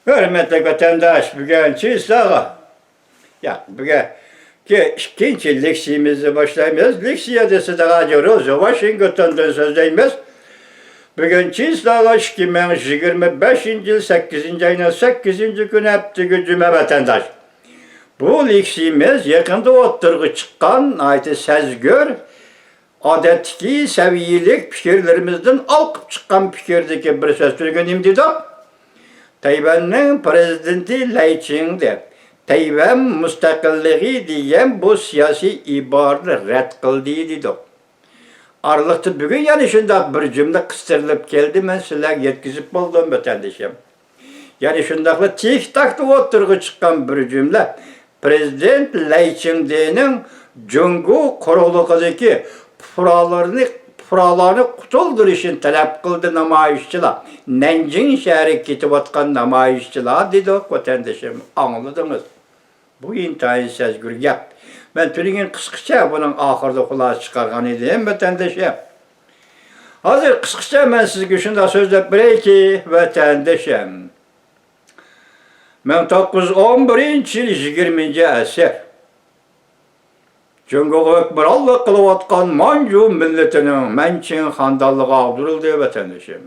Hürmetli vatandaş, bugün çizdağı. Ya, bugün ki ikinci leksiyimizi başlaymayız. Leksiye de sıdağa diyoruz. Washington'dan sözdeyimiz. Bugün çizdağı 2025 yıl 8. ayının 8. günü heptigi cüme vatandaş. Bu leksiyimiz yakında oturgu çıkan ayeti sezgör, adetki seviyelik fikirlerimizden alkıp çıkan fikirdeki bir söz türgün imdido. Tayvan'ın prezidenti Lai Ching-de Tayvan müstakilliği diyen bu siyasi ibarını red kıldı dedi. Aralıkta bugün yani şimdi bir cümle kıstırılıp geldi, ben size yetkizip buldum vatandaşım. Yani şundakla tik takta oturgu çıkan bir cümle, Prezident Lai Ching-de'nin Cungu kuruluğundaki furalarını kutulduruşun talep kıldı namayişçiler. Nanjing şehri kitip atkan namayişçiler dedi o vatandaşım. Anladınız. Bu intihai sezgür yap. Ben tülüğün kıskıça bunun ahırda kulağı çıkargan edeyim vatandaşım. Hazır kıskıça ben size şunda sözle birey ki vatandaşım. 1911 yıl 20. asır. Cunguğa hükmürallık kılıvatkan Manju milletinin Mançin handallığı avduruldu vatandaşım.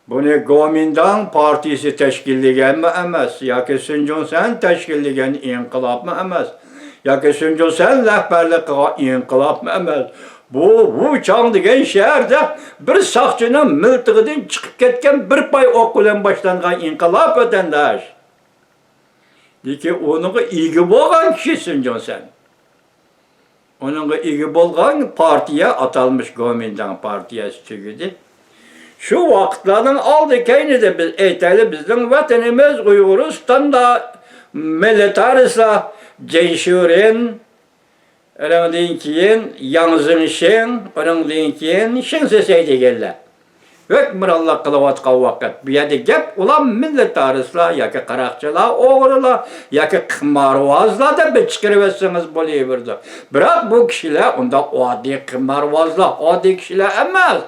Bunu Kuomintang partisi teşkilligen mi emez, ya ki Sun Yat-sen teşkilligen inkılap mı emez, ya ki Sun Yat-sen rehberlik inkılap mı emez. Bu Chang degen şehirde bir sakçının miltiğinden çıkıp ketken bir pay okulen başlangan inkılap vatandaş. Deki onun ilgi bolgan kişi Sun Yat-sen. Onun ilgi bolgan partiye atalmış Kuomintang partiyası tügüdü. Şu vakitlerin aldı kayını da biz eyteli bizim vatanımız Uyguristan'da militarisa Cenşurin, onun dinkiyin Yangzıngşin, onun dinkiyin Şinseseydi geldi. Hükmürallah kılıvatkan vakit. Bir yerde gep ulan militarisla, ya ki karakçılar, oğrular, ya ki kımarvazlar da bir çıkarıversiniz boluyverdi. Bırak bu kişiler, onda adi kımarvazlar, adi kişiler emez.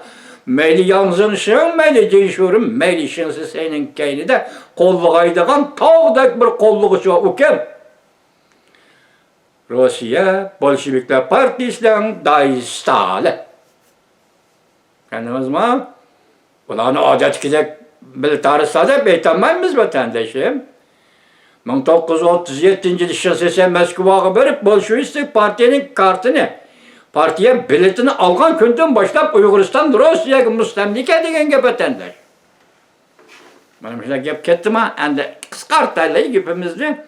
Meyli Yangzıngşin, meyli Cenşurin, meyli Şinsesey'nin kayını da kolluğaydıgan tağdak bir kolluğu şu ukem. Rusya Bolşevikler Partisi'nin Dayıstalı. Anladınız mı? Ulan adet gidecek militaristler da beytanmayız vatandaşım. 1937 yıl Şinsesey Moskva'ya verip Bolşevistik Parti'nin kartını, partiye biletini algan günden başlayıp Uyguristan'da Rusya'ya müstemlike degen vatandaş. Benim işte gep kettim ha, ende kıskartayla gibimizde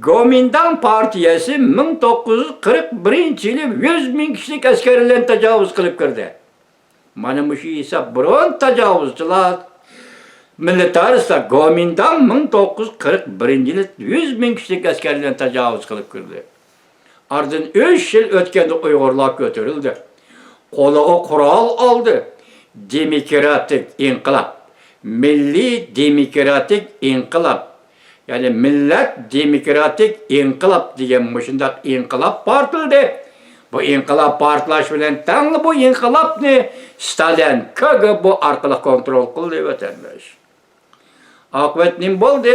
Kuomintang partiyası 1941 yılı 100 bin kişilik askerlerine tecavüz kılıp girdi. Mana bu şey ise burun tecavüzçüler, militaristler Kuomintang 1941 yılı 100 bin kişilik askerlerine tecavüz kılıp girdi. Ardından 3 yıl ötkende Uygurlar götürüldü. Koluğu kural aldı. Demokratik inkılap, milli demokratik inkılap. Yani millet demokratik inkılap diyen başında inkılap partildi. Bu inkılap partilaşmadan tanrı bu inkılap ne? Stalin, KGB arkalı kontrol kıldı vatandaş. Akıbet ne oldu?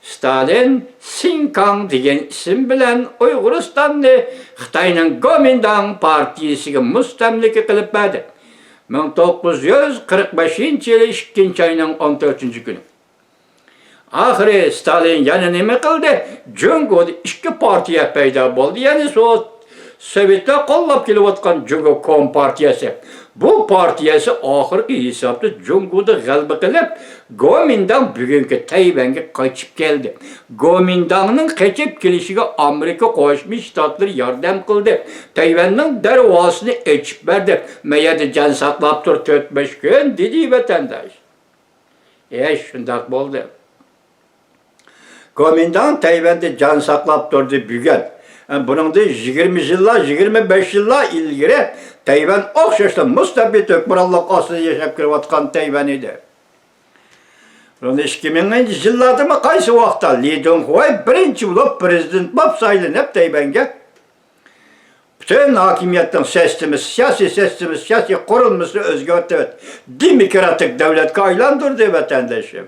Stalin, Sinkang diyen isim bilen Uyguristan'ı Xitay'nın Kuomintang partiyasıga müstemlike kılıp verdi. 1945 yılı 2. ayının 14. günü. Ahire Stalin yani nime kıldı? Cungu'da iki partiye peyda oldu. Yani Sovyetler kollap kelivatkan Cungu Kompartiyası. Bu partiyası ahirki hesapta Cungu'da galba kılıp Kuomintang bugünkü Tayvan'a kaçıp geldi. Kuomintang'ın kaçıp gelişine Amerika Koşmuş Ştatları yardım kıldı. Tayvan'ın dervasını açıp verdi. Meyede can saklap dur 4-5 gün dedi vatandaş. Şundak oldu. Kuomintang Tayvan'da can saklap durdu bugün. Bunun da 20 yıllar, 25 yıllar ilgili Tayvan okşaşta müstabit hükmürallık aslı yaşap kırıvatkan Tayvan idi. Bunun 2000'li yıllarda mı kaysı vakta Li Donghuay birinci bulup prezident bab sayılın hep Tayvan'a. Bütün hakimiyetin sesimiz, siyasi kurulması özgürtü, demokratik devlet aylandırdı vatandaşım.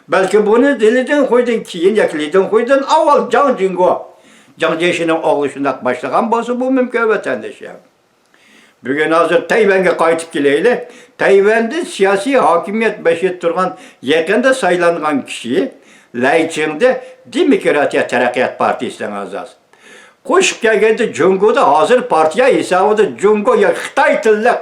Belki bunu diliden koydun, keyin yakliden koydun, avval Can Jingo. Can Jeşi'nin oğlu şundak başlayan bolsa bu mümkün vatandaşım. Bugün hazır Tayvan'a qaytib keleyli. Tayvan'da siyasi hakimiyet beşet turgan, yakında saylangan kişi, Layçing'de Demokratiya Taraqqiyat Partisi'nin azası. Qo'shib kelganda Jungo'da hazır partiya hesabida Jungo'ya Xitoy tillik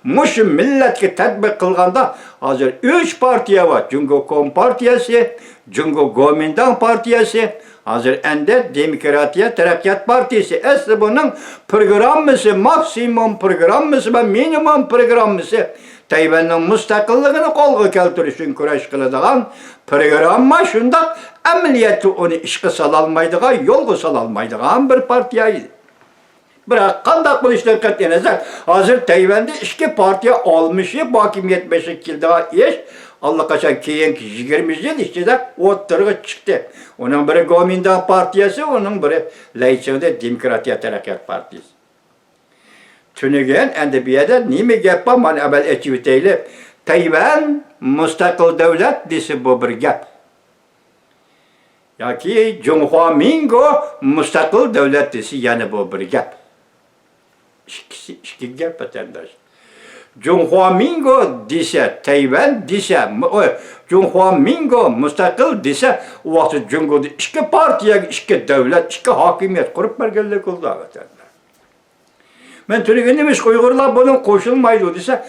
mush millatga tatbiq qilganda hazır 3 partiya bor. Jungo Kompartiyasi, Jungo Kuomintang partiyasi, hazır endi Demokratiya Taraqqiyat Partisi. Asli bunun programmasi, maksimum programmasi va minimum programmasi Tayvanning mustaqilligini qo'lga keltirish uchun kurash qiladigan programma shundaq amaliyotda uni ishga sololmaydigan, yo'lga sololmaydigan bir partiya edi. Biroq qanday qilishdan qat'iy nazar, hozir Tayvanda ikki partiya olmishi hokimiyat beshik keldigan ish allaqachon keyingi 20 yil ichida o'tirg'i chiqdi. Uning biri Kuomintang partiyasi, uning biri Laychingda Demokratiya Taraqqiyat partiyasi. Tünigen endi bu yerda nima gap bor, mana avval aytib o'taylik. Tayvan mustaqil davlat desa bu bir gap. Yoki Junhuamingo mustaqil davlat desa yana bu bir gap. İki gap vatandaş. Junhuamingo desa, Tayvan desa, Junhuamingo mustaqil desa, o vaqt Jungo'da ikki partiya, ikki davlat, ikki hokimiyat qurib berganlik bo'ldi vatandaş. Ben Türkiye'nin demiş Uygurlar bunun koşulmaydı dese,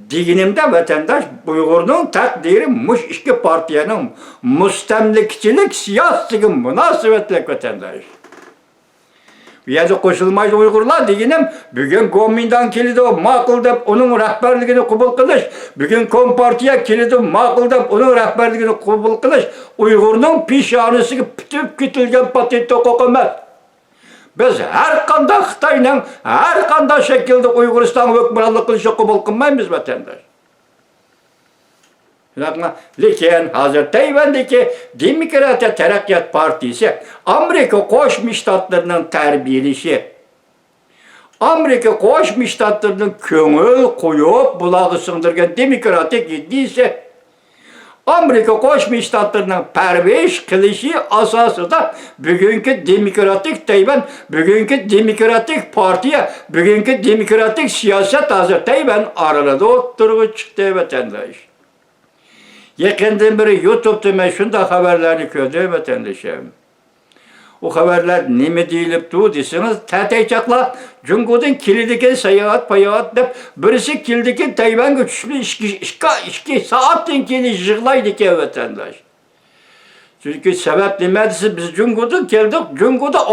diginimde vatandaş Uygur'un takdiri muş iki partiyanın müstemlikçilik siyasetikin münasebetlik vatandaş. Bir yerde koşulmaydı Uygurlar diginim, bugün Kuomintang kilidi makul dep onun rehberliğini kabul kılış, bugün Kompartiya kilidi makul dep onun rehberliğini kabul kılış, Uygur'un pişanısı pütüp kütülgen patenti kokumaz. Biz her qanday Xitoyning her qanday şekilde Uyg'uriston hukmronlik qilishni qabul qilmaymiz vatandaş. Lekin hozir Tayvandagi Demokratiya Taraqqiyot Partisi Amerika Qo'shma Shtatlarining tarbiyalashi, Amerika Qo'shma Shtatlarining ko'ngil qo'yib bulog'i singdirgan demokratik ideyasi Amerika Qo'shma Shtatlarining parvarish qilishi asosida bugungi demokratik Tayvan, bugungi demokratik partiya, bugungi demokratik siyosat hozir Tayvan oralida o'tirib chiqdi vatandaş. Yaqindan beri YouTube'da men shunday xabarlarni ko'rdim vatandaşım. O haberler nime deyilipti deseniz, tatayçaklar Jungo'dan kilideki seyahat payahat dep birisi kilideki Tayvan güçlü işki saatten kili jığlaydı ki vatandaş. Çünkü sebep demedisi biz Jungo'dan geldik, Jungo'da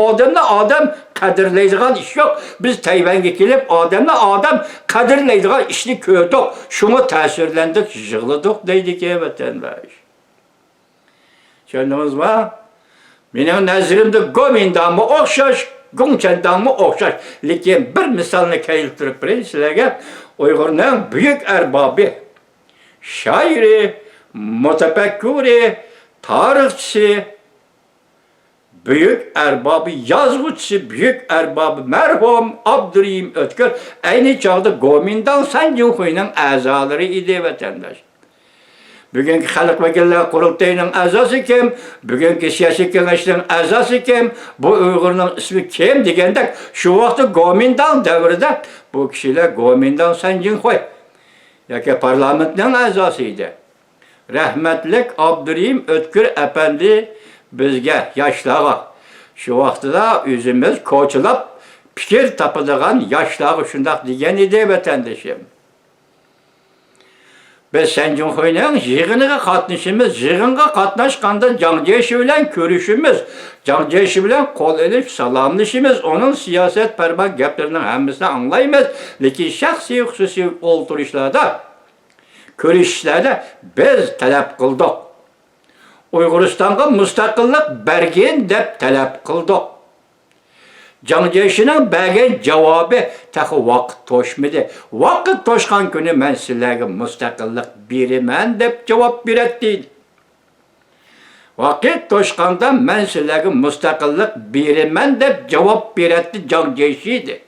adam kadirleydiğen iş yok. Biz Tayvan'a gelip adam kadirleydiğen işini gördük. Şunu tesirlendik, jığladık deydi ki vatandaş. Şöyle var. Benim nazarımda Kuomintang'a o'xshash, Gongchandang'a o'xshash. Lekin bir misolni keltirib beraylik sizlarga. Uyg'urning buyuk arbobi, shoiri, mutafakkiri, tarixchisi, buyuk arbobi, yozuvchisi, buyuk arbobi marhum Abdurahim O'tkir ayni chog'da Kuomintang Sanjinxuining a'zolari edi vatandosh. Bugünkü Xalq Vakillar Qurultayining a'zosi kim? Bugünkü siyosiy kengashning a'zosi kim? Bu Uyg'urning ismi kim deganda, shu vaqtda Kuomintang davrida bu kishilar Kuomintang Sanjinxuy yoki parlamentning a'zosi edi. Rahmatlik Abdurahim O'tkir apandi bizga yoshlarga shu vaqtda o'zimiz ko'chilab fikr topadigan yoshlarga shundaq degan edi vatandoshim. Biz Sanjinxuining yig'iniga qatnashimiz, yig'inga qatnashganda Jiang Jiechi bilan ko'rishimiz, Jiang Jiechi bilan qo'l elib salomlashimiz, uning siyosatparvar gaplarini hammasini anglaymiz, lekin shaxsiy xususiy o'ltirishlarda, ko'rishishlarda biz talab qildik. Uyg'uristonga mustaqillik bergin deb talab qildik. Jiang Jiechining bergan javobi taxi vaqt to'shmadi. Vaqt to'shgan kuni men sizlarga mustaqillik beraman deb javob beradi. Vaqt to'shganda men sizlarga mustaqillik beraman deb javob beradi Jiang Jiechi.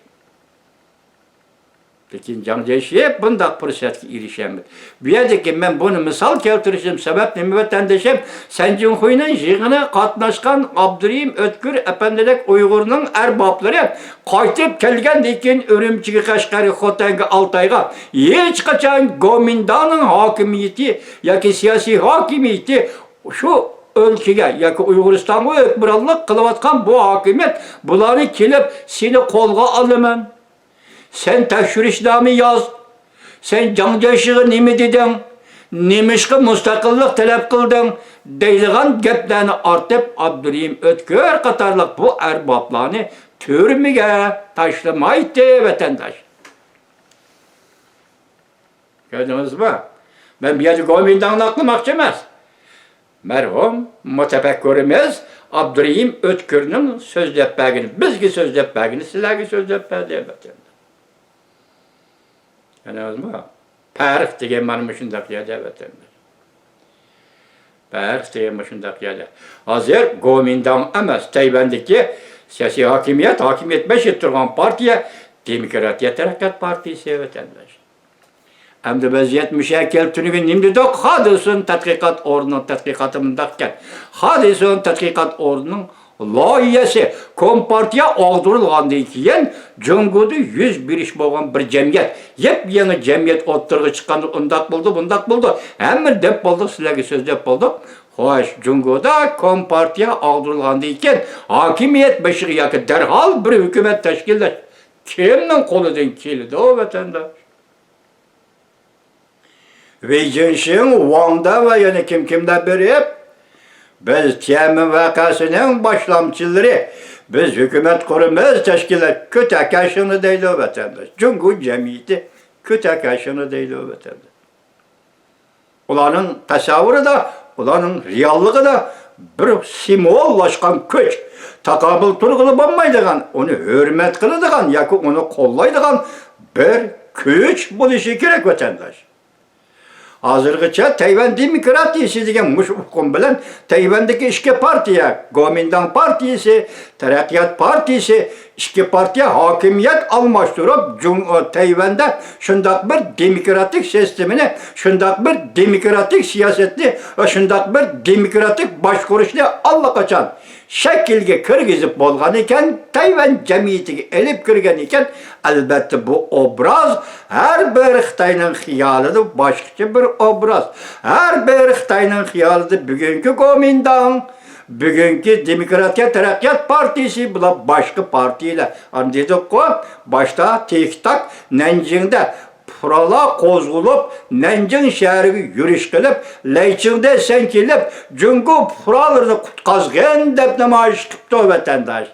Lekin Cangjeşi hep bundak fırsatga erişemedi. Bu yerdeki ben bunu misal keltirişim, sebep nemi vatandaşım, Sancınxuy'nun yığına katnaşkan Abdurrahim Ötkür efendilik Uygur'un erbapları qaytıp kelgen dekin Ürümçi'ye, Kaşgar'a, Xotan'ga, Altay'ga hiç kaçan Gomindan'ın hakimiyeti, yaki siyasi hakimiyeti şu ülkege, yaki Uyguristan'a ökbirallık kılıvatkan bu hakimiyet, bunları kelip seni kolga alıman. Sen tekşürişname yaz. Sen Cangjeşi'ye nemi dedin? Nemişki müstakillik talep kıldın? Deyliğen geplerini artıp Abdurrahim Ötkür katarlık bu erbaplarını türmege taşlamaydı vatandaş. Gördünüz mü? Ben bir yerde Gomindan'ın aklım akçamaz. Merhum mütefekkürümüz Abdurrahim Ötkür'ün sözleppegini, bizgi sözleppegini, sizlergi sözleppegini anladınız mı? Pərix degen mənim şundaq yerdə vətəndir. Pərix degen şundaq yerdə. Hazır Gomindan emas, Tayvandakı siyasi hakimiyet beşik turgan partiya Demokratiya Taraqqiyat Partisi vətəndaş. Hem de vaziyet müşekkel tünügün nimdidok hadisun tədqiqat ordunun tədqiqatımındaqken hadisun tədqiqat ordunun loyiyesi Kompartiya ağdırılğandan keyin Cungu'da 101 iş bolgan bir cemiyet. Yepyeni cemiyet oturğu çıqqanda undaq buldu, bundaq buldu. Hemen dep bulduk, sizlerge söz dep bulduk. Hoş, Cungu'da Kompartiya ağdırılğandan keyin hakimiyet beşiği yakı derhal bir hükümet teşkilleş. Kimden koludan keldi o vatandaş? Weixin Wang'da ve yani kimde biri biz Tiananmen vakasının başlamçıları, biz hükümet kurumuz teşkilat kütek aşını değil o vatandaş. Cungu cemiyeti kütek aşını değil o vatandaş. Ulanın tasavvuru da, ulanın reallığı da bir simollaşkan güç. Takabıl turgulu olmaydıgan, onu hürmet kılıdıgan, yakı onu kollaydıgan bir güç buluşu gerek vatandaş. Hazırgıça Tayvan Demokratiyası degen muş hukum bilen Tayvan'daki iki partiye, Gomindan Partisi, Taraqqiyat Partisi, iki partiye hakimiyet almıştırıp Tayvan'da şundak bir demokratik sistemini, şundak bir demokratik siyasetli ve şundak bir demokratik başkuruşlu allakaçan şekilge kirgizip bolgan iken, Tayvan cemiyetiga elip kirgen iken, elbette bu obraz her bir Xitayning xiyalida başqacha bir obraz. Her bir Xitayning xiyalida bugünkü Gomindan, bugünkü Demokratiya Taraqqiyat Partisi bular başqa partiyalar. Hani dedik ki başta tek-tak Nanjingda Purala kozgulup, Nanjing şehriga yurish qilib, Laychingda sen kelib, Jungu Puralarni qutqazgan deb namoyish qilibdi vatandosh.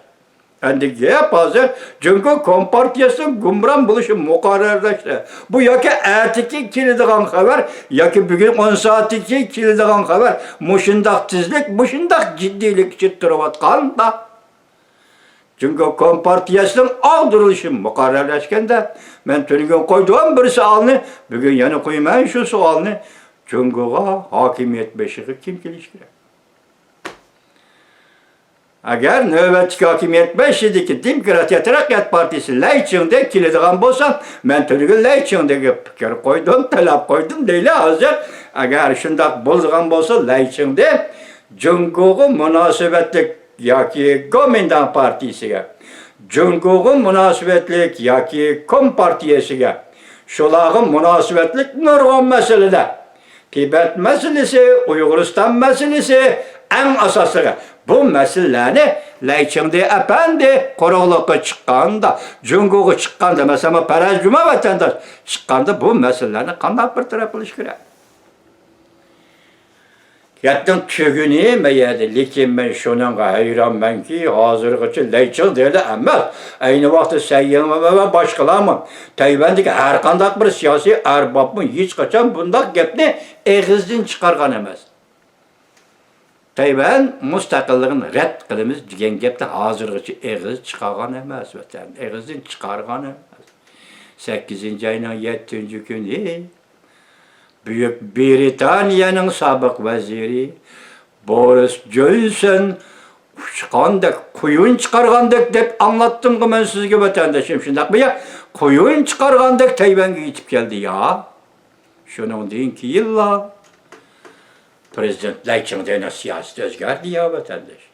Endi gap hozir Jungu Kompartiyasining gumron bo'lishi muqarrarlashdi. Bu yoki ertaki keladigan xabar, yoki bugun 10 soatga keladigan xabar, mushundaq tizlik, mushundaq jiddiylik ichida turayotganda Jungu Kompartiyasining ag'dirilishi muqarrarlashganda men tunigun qo'ydigan bir savolni bugun yana qo'yman shu savolni Junguga hokimiyet beşiği kim kelishi kerak? Agar navbatdagi hokimiyet beşiğidagi Demokratiya Taraqqiyat Partisi Laychingda keladigan bo'lsa, men tunigun Laychingdagi fikr qo'ydim, talab qo'ydim deyli hozir. Agar shundoq bo'lgan bo'lsa, Laychingda Junguga munosabatlik yoki Gomindan partisiga, Junguga munosabatlik yoki Kompartiyasiga, shularga munosabatlik nurg'un masalada, Tibet masalasi, Uyg'uriston masalasi eng asosiga bu masalalarni Laychingda apandi qo'roqlikqa chiqqanda, Junguga chiqqanda, masalan, Paraz Juma vatandosh chiqqanda bu masalalarni qanday bir taraf qilish kerak? Yatdan tügünü meyedi, lekin ben şununla hayranmanki hazırgıçı Layching deyli emas. Aynı vaxtda Sayyanma ve başkalarımın Tayvan'daki her qandaq bir siyasi erbabın hiç kaçan bundaq gepni eğizden çıkargan emas. Tayvan müstakilligini red qilamiz degan gepni hazırgıçı eğiz çıkargan emas vatan. Eğizden çıkargan emas. 8. ayının 7. günü Büyük Britanya'nın sabık veziri Boris Johnson uçkandık, kuyun çıkargandık dep anlattım ki ben sizge vatandaşım. Şundak mı ya? Kuyun çıkargandık Tayvan'a gitip geldi ya. Şunun deyin ki yılla Prezident Layçın denen siyaseti özgərdi ya vatandaş.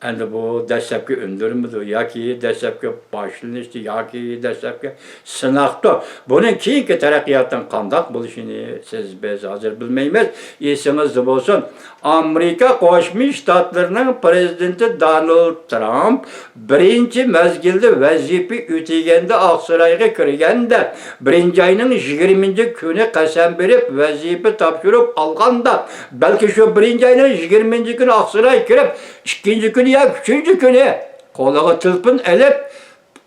Endi bu dastlabki öndürmüdür, yoki dastlabki boshlanishdi, yoki dastlabki sinoqdir. Buning keyingi taraqqiyotdan qandoq bo'lishini siz biz hozir bilmaymiz. Esingizda bo'lsin, Amerika Qo'shma Shtatlarining prezidenti Donald Trump birinchi mezgilda vazifa o'taganda Oqsaroyga kirganda, birinchi oyning 20-kuni qasam berib vazifa topshirib olganda, balki shu birinchi oyning 20-kuni Oqsaroy kirib, ikkinchi kuni ya üçüncü günü kolağa tılpın elip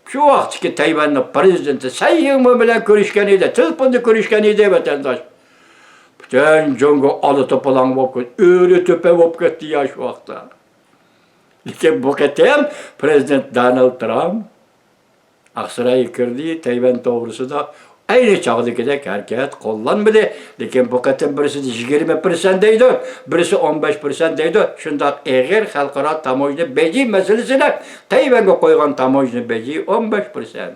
şu vaxtki Tayvan'ın prezidenti Sayyımı bilen görüşkeniydi, tılpındı görüşkeniydi vatandaş. Bütün jongo alı topalan vopkut, öyle töpe vopkut ya şu vaxta. Lakin bu ketem Prezident Donald Trump Aksaray'a kirdi, Tayvan doğrusu da aynı çağdakidek hareket kullanmadı. Lakin bu ketem birisi 20%'deydi, birisi 15%'deydi. Şundak eğer halkara tamoyunu beji meselesine Tayvan'a koygan tamoyunu beji 15%.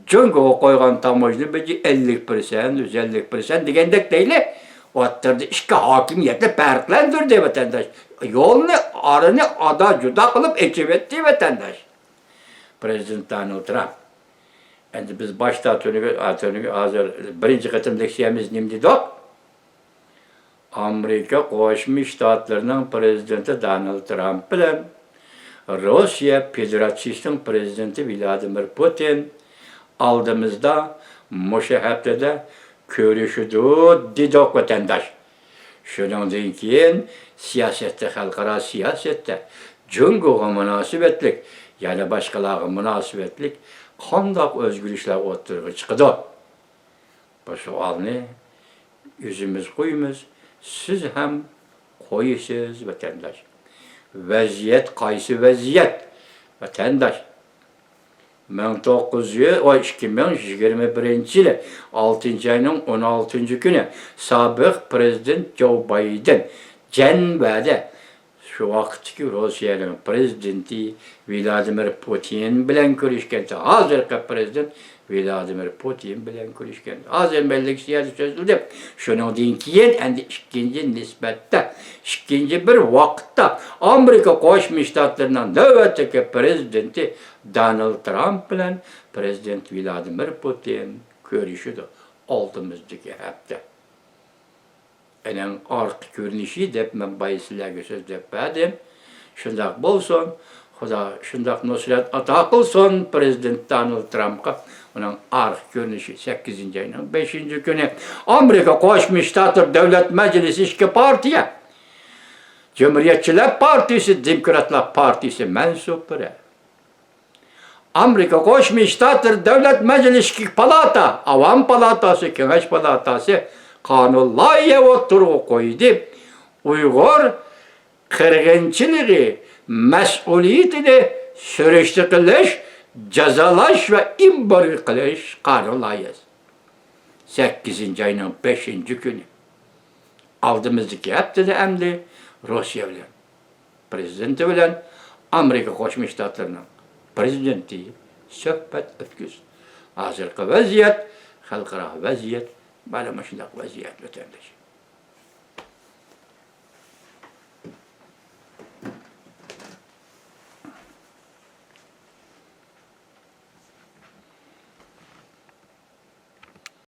Jungo'ya koygan tamoyunu beji 50%, 150% degендek değil. O attırdı iki hakimiyetle perklendirdi vatandaş. Yolunu, arını ada juda kılıp ekivetti vatandaş. Prezident Donald Trump. Endi biz başta atönü hazır birinci kıtım leksiyemiz nimdi dok. Amerika Qo'shma Shtatlarining prezidenti Donald Trump bilan Rossiya Federatsiyasining prezidenti Vladimir Putin oldimizda mushu haftada ko'rishdi dedik vatandaş. Shundan keyin siyosatda, xalqaro siyosatda Jungo'ga munosabatlik, yana boshqalarga munosabatlik qandoq o'zgarishlar o'tirg'i chiqdi? Bu savolni o'zimiz qo'yamiz, siz ham qo'yasiz vatandaş. Vaziyat qaysi vaziyat vatandaş? 2021 yılı 6. ayının 16. günü sabiq prezident Joe Biden Cenva'da şu vaxtki Rusya'nın prezidenti Vladimir Putin bilen görüşkende, hazırki prezident Vladimir Putin bilen görüşkende. Hazır bellik siyasi çözüldü. Şunun keyin endi ikinci nisbette, ikinci bir vaqtda Amerika Qo'shma Shtatlarining navbatdagi prezidenti Donald Trump bilen prezident Vladimir Putin görüşüdü oldimizdagi hafta. Enen arka görünüşü dep men bayısılarga söz dep verdim. Şundak bolsun, Xudo şundak nusrat ata qilsin prezident Donald Trump'a. Onun arka görünüşü 8. ayının 5. günü Amerika Qo'shma Shtatlar Davlat Majlisi iki partiya, Cumhuriyetçiler Partisi, Demokratlar Partisi mensupları. Amerika Qo'shma Shtatlar Davlat Majlisi iki palata, Avam palatası, Kengash palatası kanun loyiha o'tirg'i qo'ydi. Uyg'ur qirg'inchiligi mas'uliyatini surishti qilish, jazolash va embargo qilish qonun loyihasi. 8. ayının 5. günü oldimizdagi haftada endi Rossiya bilan prezidenti bilan Amerika Qo'shma Shtatlarining prezidenti suhbat o'tkazdi. Hozirgi vaziyat, xalqaro vaziyat, mana shunday vaziyat vatandaş.